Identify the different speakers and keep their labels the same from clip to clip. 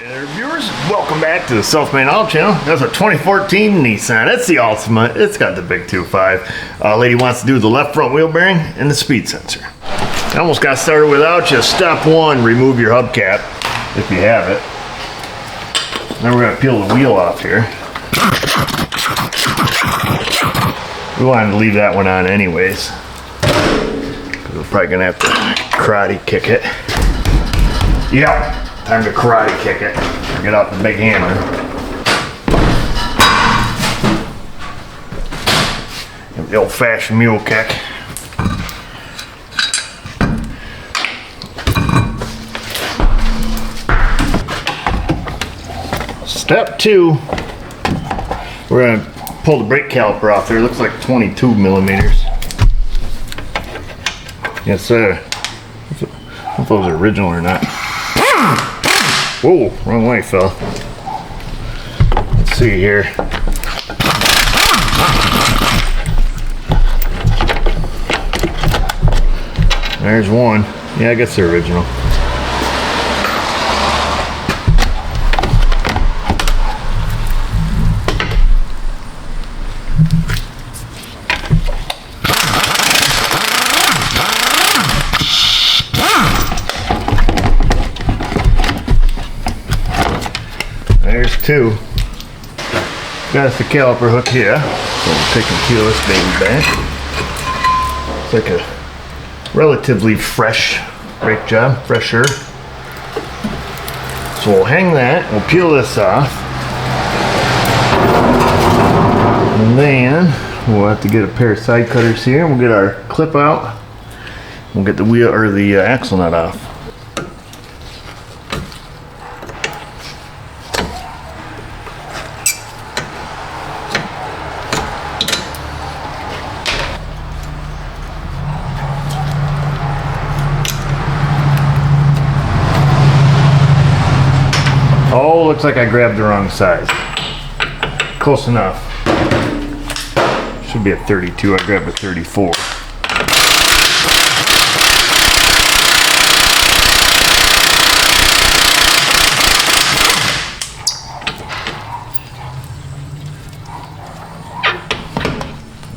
Speaker 1: Hey there, viewers. Welcome back to the Self-Made Auto Channel. That's a 2014 Nissan. It's the Altima. It's got the big 2.5. Lady wants to do the left front wheel bearing and the speed sensor. I almost got started without you. Step one, remove your hubcap if you have it. Then we're going to peel the wheel off here. We wanted to leave that one on anyways. We're probably going to have to karate kick it. Yep. Time to karate kick it. Get out the big hammer. Give the old-fashioned mule kick. Step two, we're going to pull the brake caliper off there. It looks like 22 millimeters. Yes, sir. I don't know if those are original or not. Whoa, wrong way, fella. Let's see here. There's one. Yeah, I guess they're original. There's two. Got us the caliper hook here. So we'll take and peel this baby back. It's like a relatively fresh brake job, fresher. So we'll hang that, we'll peel this off. And then we'll have to get a pair of side cutters here. We'll get our clip out. We'll get the wheel or the axle nut off. Oh, looks like I grabbed the wrong size. Close enough. Should be a 32. I grabbed a 34.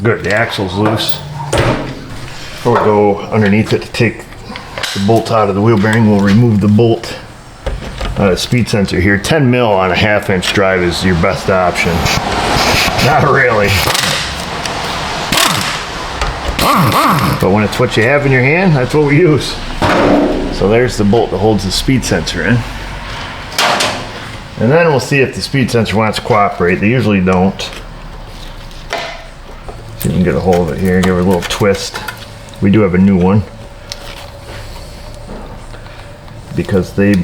Speaker 1: Good, the axle's loose. Before we go underneath it to take the bolt out of the wheel bearing, we'll remove the bolt. Speed sensor here. 10 mil on a 1/2 inch drive is your best option. Not really. But when it's what you have in your hand, that's what we use. So there's the bolt that holds the speed sensor in. And then we'll see if the speed sensor wants to cooperate. They usually don't. See if we can get a hold of it here. Give it a little twist. We do have a new one, because they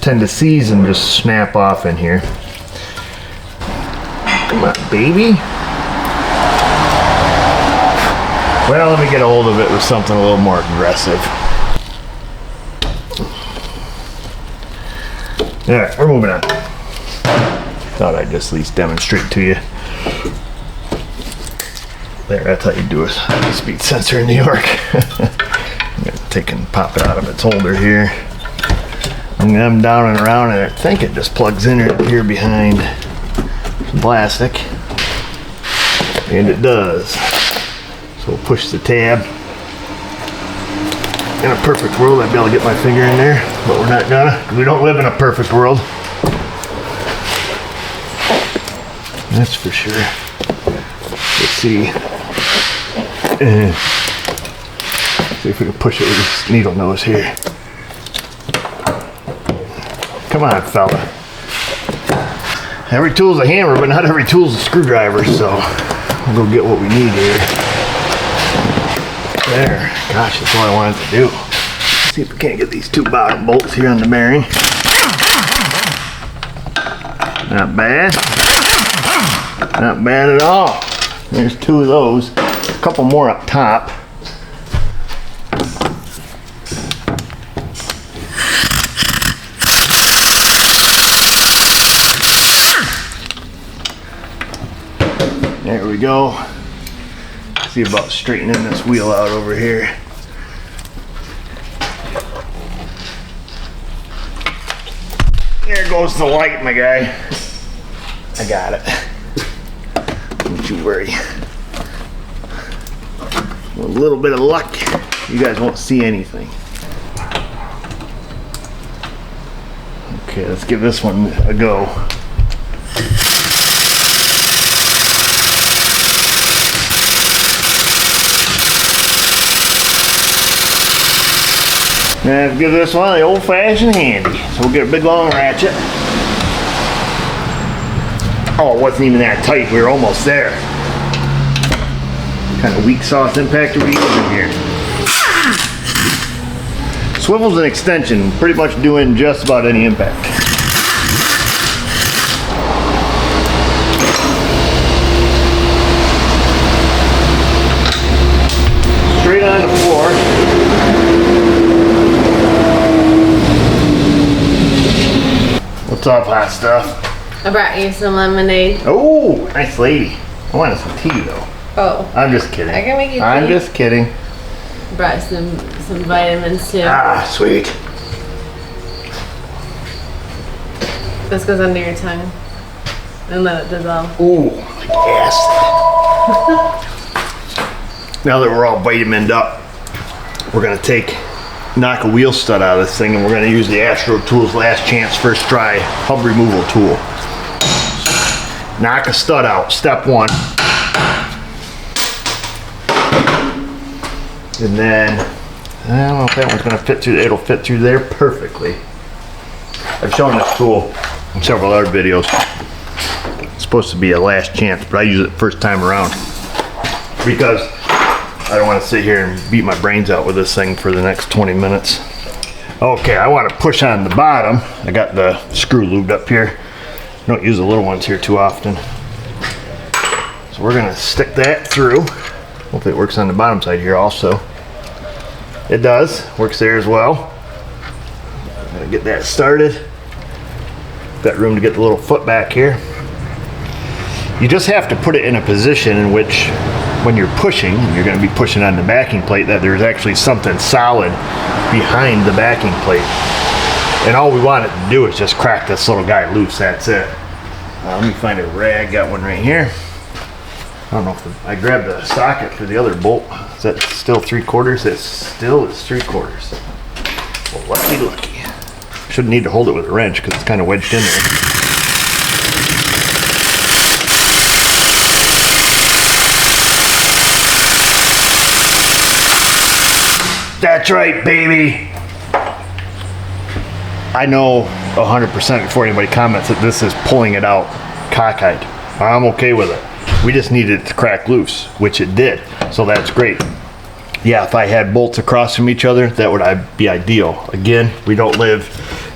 Speaker 1: tend to seize and just snap off in here. Come on, baby. Well, let me get a hold of it with something a little more aggressive. Alright, we're moving on. Thought I'd just at least demonstrate to you. There, that's how you do a speed sensor in New York. I'm going to take and pop it out of its holder here. I'm down and around, and I think it just plugs in right here behind some plastic, and it does. So we'll push the tab. In a perfect world, I'd be able to get my finger in there, but we're not gonna, because we don't live in a perfect world. That's for sure. Let's see. See if we can push it with this needle nose here. Come on, fella. Every tool's a hammer, but not every tool's a screwdriver, so we'll go get what we need here. There. Gosh, that's all I wanted to do. Let's see if we can't get these two bottom bolts here on the bearing. Not bad. Not bad at all. There's two of those. A couple more up top. There we go. See about straightening this wheel out over here. There, go goes the light, my guy. I got it. Don't you worry. A little bit of luck, you guys won't see anything. Okay, let's give this one a go. Now let's give this one the old-fashioned handy. So we'll get a big long ratchet. Oh, it wasn't even that tight. We were almost there. What kind of weak sauce impact are we using here? Swivel's an extension, pretty much doing just about any impact. Straight on the floor. What's up, hot stuff?
Speaker 2: I brought you some lemonade.
Speaker 1: Oh, nice lady. I wanted some tea though.
Speaker 2: Oh.
Speaker 1: I'm just kidding.
Speaker 2: I can make you tea.
Speaker 1: I'm just kidding.
Speaker 2: Brought some vitamins too.
Speaker 1: Ah, sweet.
Speaker 2: This goes under your tongue. And let it dissolve.
Speaker 1: Ooh, like acid. Now that we're all vitamined up, we're gonna knock a wheel stud out of this thing, and we're gonna use the Astro Tools Last Chance First Try hub removal tool. Knock a stud out, step one. And then, I don't know if that one's gonna fit through, it'll fit through there perfectly. I've shown this tool in several other videos. It's supposed to be a last chance, but I use it first time around because I don't want to sit here and beat my brains out with this thing for the next 20 minutes. Okay, I want to push on the bottom. I got the screw lubed up here. Don't use the little ones here too often. So we're gonna stick that through. Hopefully it works on the bottom side here also. It does, works there as well. I'm gonna get that started. Got room to get the little foot back here. You just have to put it in a position in which when you're pushing, you're gonna be pushing on the backing plate, that there's actually something solid behind the backing plate. And all we want it to do is just crack this little guy loose, that's it. Let me find a rag, got one right here. I don't know if I grabbed the socket for the other bolt. Is that still 3/4? It still is 3/4. Well, lucky. Shouldn't need to hold it with a wrench because it's kind of wedged in there. That's right, baby. I know 100% before anybody comments that this is pulling it out cockeyed. I'm okay with it. We just needed it to crack loose, which it did. So that's great. Yeah, if I had bolts across from each other, that would be ideal. Again, we don't live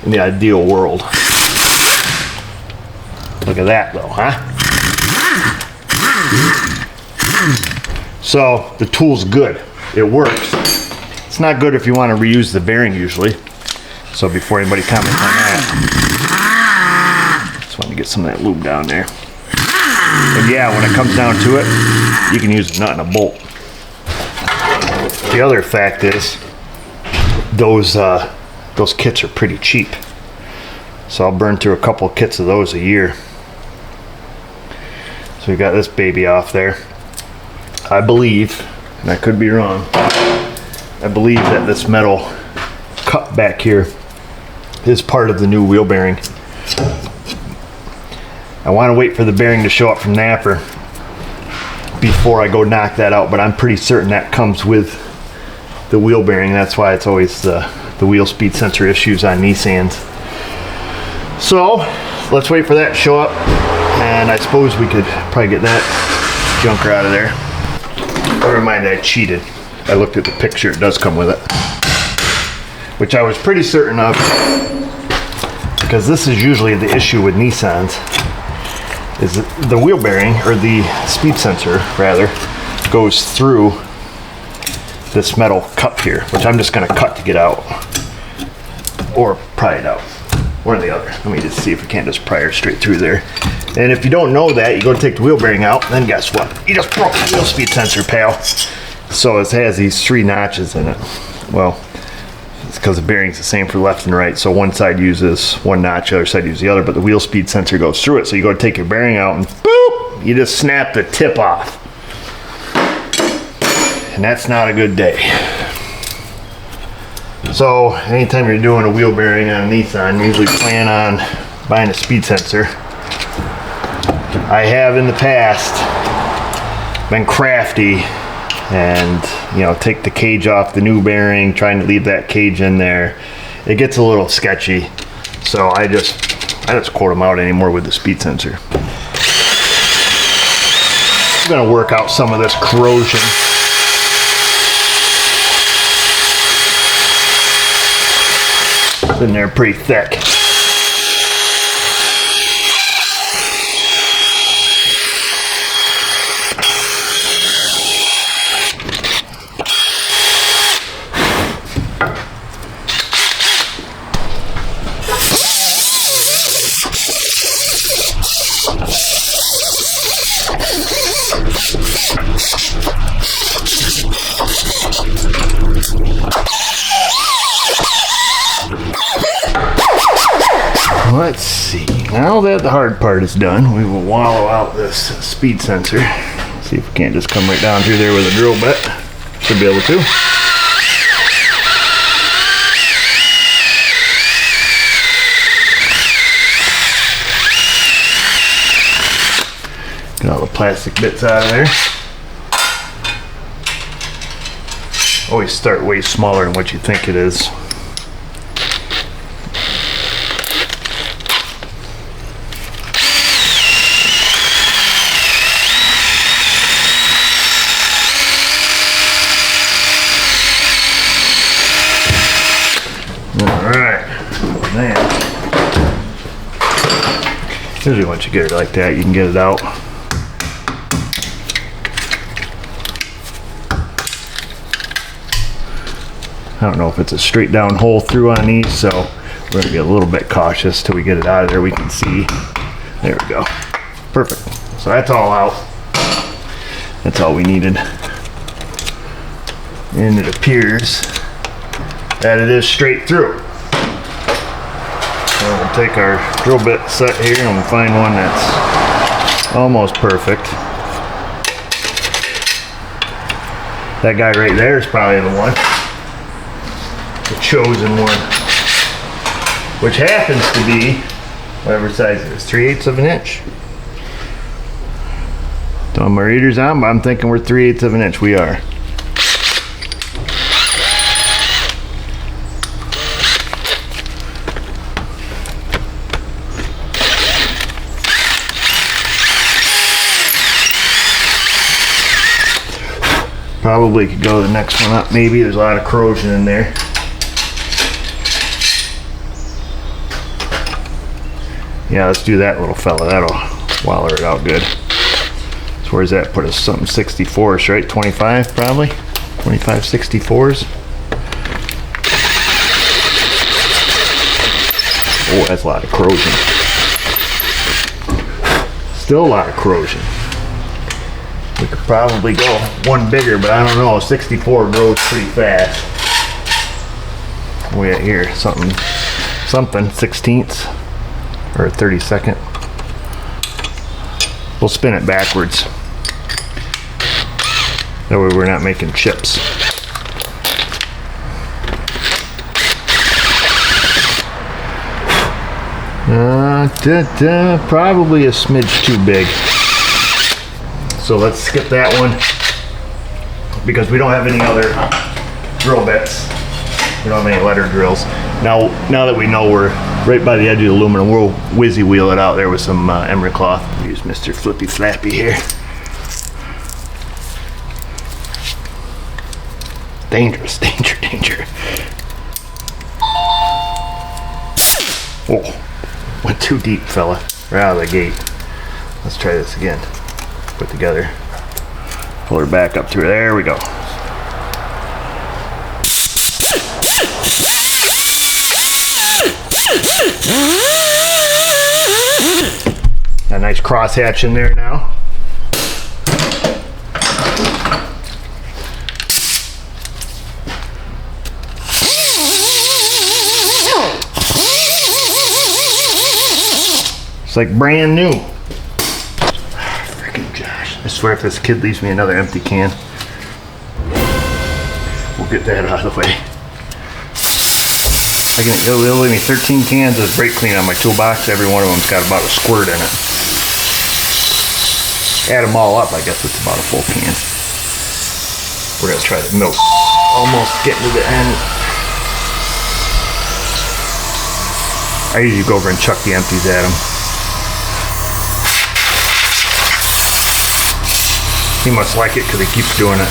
Speaker 1: in the ideal world. Look at that though, huh? So the tool's good. It works. It's not good if you want to reuse the bearing usually. So before anybody comments on that, just want to get some of that lube down there. And yeah, when it comes down to it, you can use a nut and a bolt. The other fact is, those kits are pretty cheap. So I'll burn through a couple of kits of those a year. So we got this baby off there. I believe, and I could be wrong, I believe that this metal cup back here is part of the new wheel bearing. I want to wait for the bearing to show up from Napper before I go knock that out, but I'm pretty certain that comes with the wheel bearing. That's why it's always the wheel speed sensor issues on Nissans. So let's wait for that to show up, and I suppose we could probably get that junker out of there. Never mind, I cheated. I looked at the picture, it does come with it, which I was pretty certain of, because this is usually the issue with Nissans, is that the wheel bearing, or the speed sensor rather, goes through this metal cup here, which I'm just going to cut to get out, or pry it out, one or the other. Let me just see if we can't just pry her straight through there. And if you don't know that, you go to take the wheel bearing out, then guess what? You just broke the wheel speed sensor, pal. So it has these 3 notches in it. Well, it's because the bearing's the same for left and right. So one side uses one notch, the other side uses the other, but the wheel speed sensor goes through it. So you go to take your bearing out and boop, you just snap the tip off. And that's not a good day. So anytime you're doing a wheel bearing on a Nissan, usually plan on buying a speed sensor. I have in the past been crafty and, you know, take the cage off the new bearing, trying to leave that cage in there. It gets a little sketchy, so I just quote them out anymore with the speed sensor. I'm gonna work out some of this corrosion. It's in there pretty thick. Let's see, now that the hard part is done, we will wallow out this speed sensor. See if we can't just come right down through there with a drill bit. Should be able to. Get all the plastic bits out of there. Always start way smaller than what you think it is. Alright, now, usually once you get it like that, you can get it out. I don't know if it's a straight down hole through on these, so we're going to be a little bit cautious till we get it out of there. We can see. There we go. Perfect. So that's all out. That's all we needed. And it appears that it is straight through. So we'll take our drill bit set here and we'll find one that's almost perfect. That guy right there is probably the one. The chosen one. Which happens to be whatever size it is, 3/8 of an inch. Don't have my readers on, but I'm thinking we're 3/8 of an inch. We are. Probably could go the next one up, maybe. There's a lot of corrosion in there. Yeah, let's do that little fella. That'll waller it out good. So where's that put us? Something 64s, right? 25 probably? 25 64s. Oh, that's a lot of corrosion. Still a lot of corrosion. We could probably go one bigger, but I don't know. 64 grows pretty fast. We at here something 16ths or 32nd. We'll spin it backwards. That way we're not making chips. Probably a smidge too big. So let's skip that one because we don't have any other drill bits. We don't have any letter drills. Now that we know we're right by the edge of the aluminum, we'll whizzy wheel it out there with some emery cloth. Use Mr. Flippy Flappy here. Dangerous, danger, danger. Oh, went too deep, fella. Right out of the gate. Let's try this again. Put together. Pull her back up through. There we go. Got a nice crosshatch in there now. It's like brand new. Freaking Josh. I swear if this kid leaves me another empty can, we'll get that out of the way. He'll leave me 13 cans of brake clean on my toolbox. Every one of them's got about a squirt in it. Add them all up, I guess it's about a full can. We're gonna try to milk. Almost getting to the end. I usually go over and chuck the empties at him. He must like it because he keeps doing it.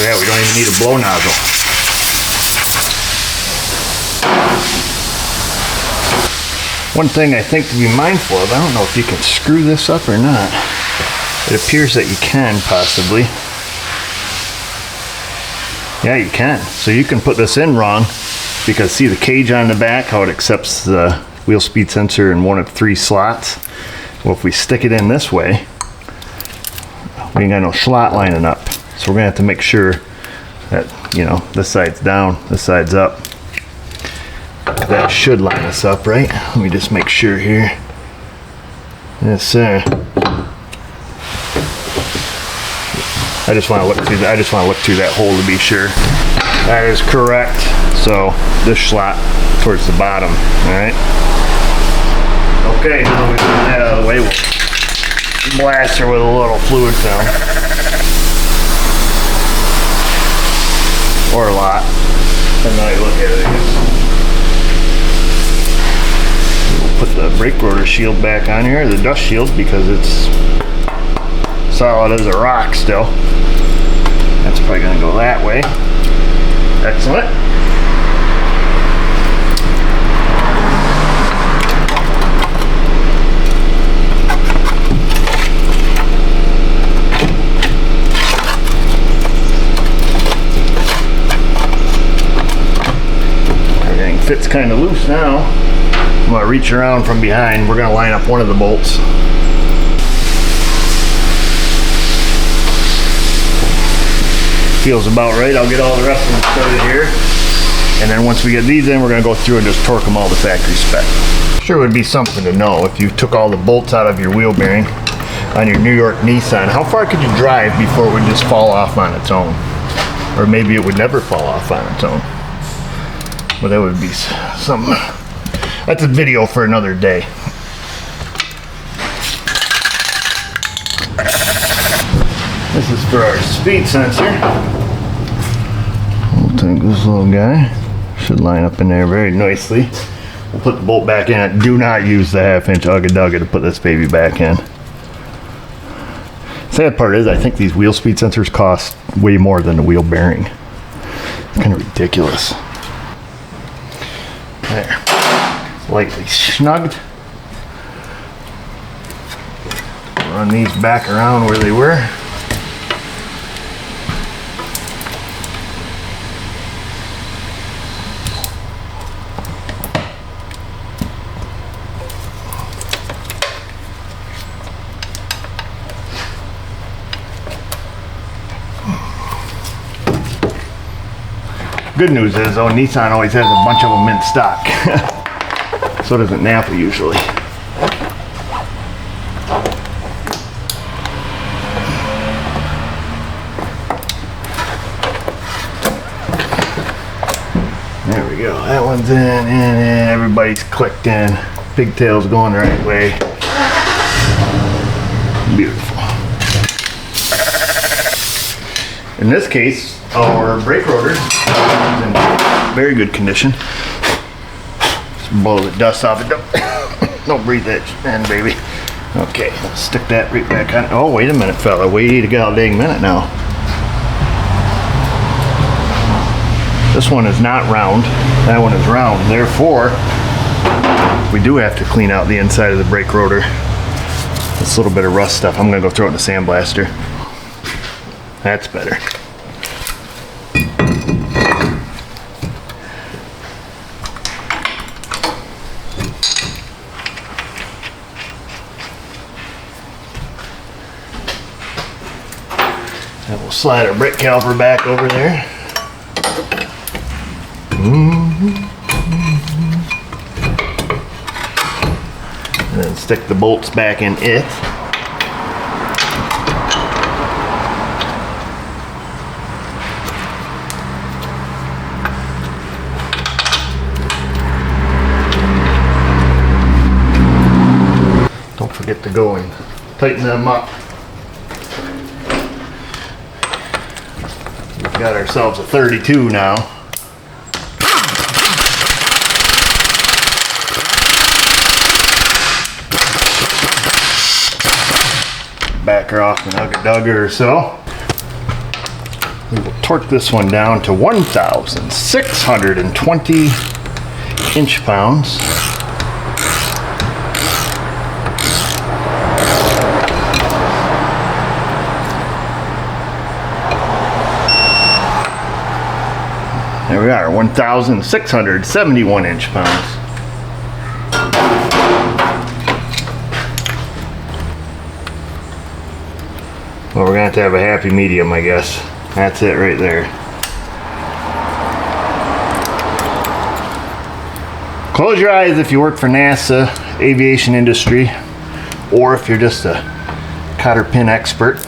Speaker 1: Yeah, we don't even need a blow nozzle. One thing I think to be mindful of, I don't know if you can screw this up or not. It appears that you can possibly. Yeah, you can. So you can put this in wrong because see the cage on the back, how it accepts the wheel speed sensor in one of 3 slots? Well, if we stick it in this way, we ain't got no slot lining up. So we're gonna have to make sure that, you know, this side's down, this side's up. That should line us up, right? Let me just make sure here. Yes, sir. I just want to look through that. I just want to look through that hole to be sure. That is correct. So this slot towards the bottom. All right. Okay, now we get that out of the way. We'll blast her with a little fluid film, or a lot. And now you look at it again. We'll put the brake rotor shield back on here, the dust shield, because it's solid as a rock still. That's probably going to go that way. Excellent. Everything fits kind of loose now. I'm going to reach around from behind. We're going to line up one of the bolts. Feels about right. I'll get all the rest of them started here. And then once we get these in, we're going to go through and just torque them all to factory spec. Sure would be something to know if you took all the bolts out of your wheel bearing on your New York Nissan. How far could you drive before it would just fall off on its own? Or maybe it would never fall off on its own. But that would be something. That's a video for another day. This is for our speed sensor. We'll take this little guy. Should line up in there very nicely. We'll put the bolt back in it. Do not use the 1/2-inch Ugga-Dugga to put this baby back in. Sad part is I think these wheel speed sensors cost way more than the wheel bearing. It's kind of ridiculous. There. Lightly snugged. Run these back around where they were. Good news is, though, Nissan always has a bunch of them in stock. So doesn't Napa usually. There we go. That one's in, everybody's clicked in. Pigtail's going the right way. Beautiful. In this case, our brake rotor is in very good condition. Just blow the dust off it. Don't breathe that in, baby. Okay, let's stick that right back on. Oh, wait a minute, fella. Wait a god dang minute now. This one is not round. That one is round. Therefore, we do have to clean out the inside of the brake rotor. This little bit of rust stuff. I'm going to go throw it in the sandblaster. That's better. And we'll slide our brake caliper back over there. And then stick the bolts back in it. Don't forget to go and tighten them up. We've got ourselves a 32 now. Back her off and hugger-dugger or so. We will torque this one down to 1,620 inch-pounds. There we are, 1,671 inch-pounds. Well, we're going to have a happy medium, I guess. That's it right there. Close your eyes if you work for NASA, aviation industry, or if you're just a cotter pin expert.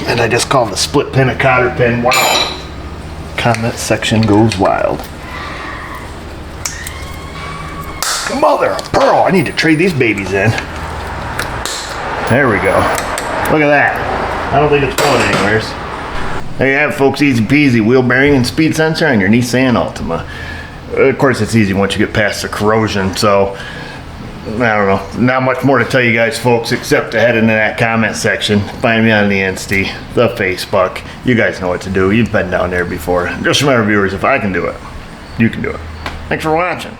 Speaker 1: And I just call the split pin a cotter pin. Wow. Comment section goes wild. Mother of pearl, I need to trade these babies in. There we go. Look at that. I don't think it's going anywheres. There you have it, folks. Easy peasy. Wheel bearing and speed sensor on your Nissan Altima. Of course, it's easy once you get past the corrosion, so I don't know. Not much more to tell you guys, folks, except to head into that comment section. Find me on the Insta, the Facebook. You guys know what to do. You've been down there before. Just remember, viewers, if I can do it, you can do it. Thanks for watching.